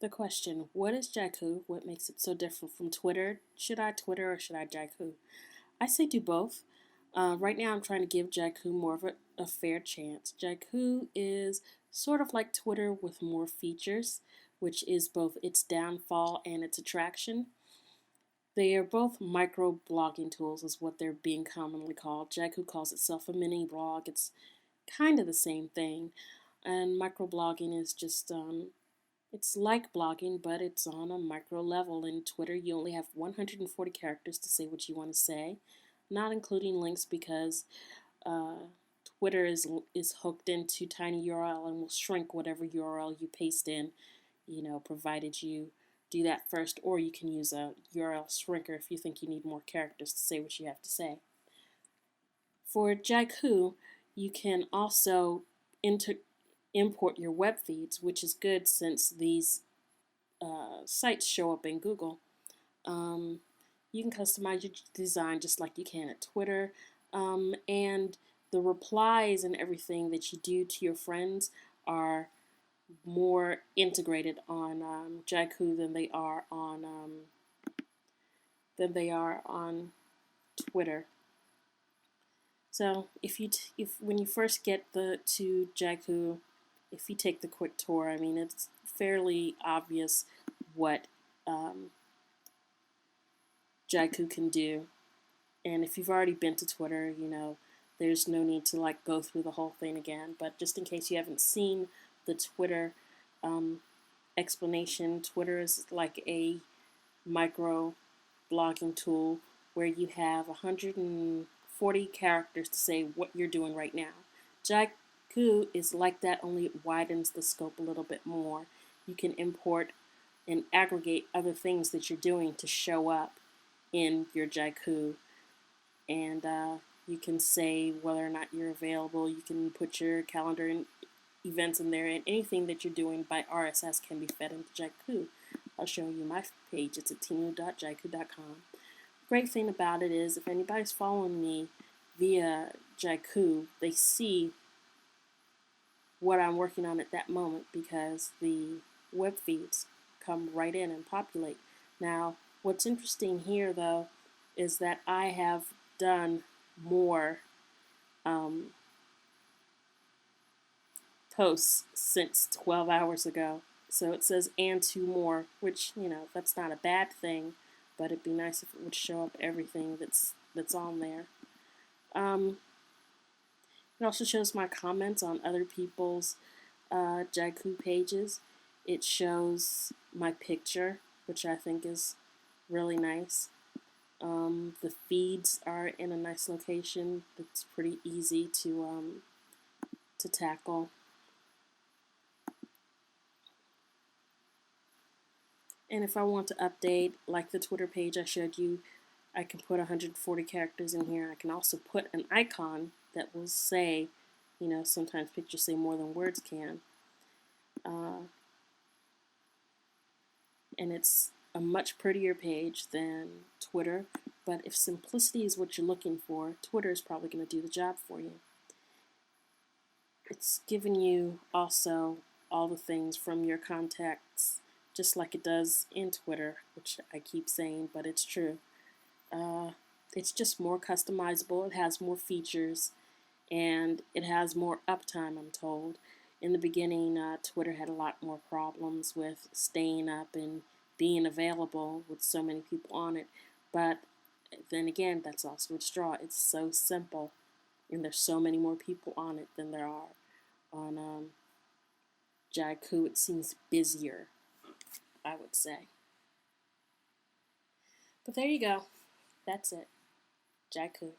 The question, what is Jaiku? What makes it so different from Twitter? Should I Twitter or should I Jaiku? I say do both. Right now, I'm trying to give Jaiku more of a fair chance. Jaiku is sort of like Twitter with more features, which is both its downfall and its attraction. They are both micro blogging tools, is what they're being commonly called. Jaiku calls itself a mini blog. It's kind of the same thing. And microblogging is just it's like blogging, but it's on a micro level. In Twitter, you only have 140 characters to say what you want to say, not including links because uh, Twitter is hooked into tiny URL and will shrink whatever URL you paste in, provided you do that first, or you can use a URL shrinker if you think you need more characters to say what you have to say. For Jaiku, you can also import your web feeds, which is good since these sites show up in Google. You can customize your design just like you can at Twitter, and the replies and everything that you do to your friends are more integrated on Jaiku than they are on Twitter. So if when you first get to Jaiku, if you take the quick tour, I mean it's fairly obvious what Jaiku can do. And if you've already been to Twitter, there's no need to go through the whole thing again. But just in case you haven't seen the Twitter explanation, Twitter is like a micro blogging tool where you have 140 characters to say what you're doing right now. Jaiku is like that, only it widens the scope a little bit more. You can import and aggregate other things that you're doing to show up in your Jaiku, and you can say whether or not you're available. You can put your calendar and events in there, and anything that you're doing by RSS can be fed into Jaiku. I'll show you my page. It's at tinu.jaiku.com. Great thing about it is if anybody's following me via Jaiku, they see what I'm working on at that moment because the web feeds come right in and populate. Now, what's interesting here, though, is that I have done more posts since 12 hours ago. So it says and 2 more, which, that's not a bad thing, but it'd be nice if it would show up everything that's on there. It also shows my comments on other people's Jaiku pages. It shows my picture, which I think is really nice. The feeds are in a nice location. It's pretty easy to tackle. And if I want to update, like the Twitter page I showed you, I can put 140 characters in here. I can also put an icon that will say, sometimes pictures say more than words can. And it's a much prettier page than Twitter, but if simplicity is what you're looking for, Twitter is probably going to do the job for you. It's giving you also all the things from your contacts, just like it does in Twitter, which I keep saying, but it's true. It's just more customizable, it has more features, and it has more uptime, I'm told. In the beginning, Twitter had a lot more problems with staying up and being available with so many people on it. But then again, that's also its draw. It's so simple, and there's so many more people on it than there are on Jaiku. It seems busier, I would say. But there you go. That's it. Jaiku.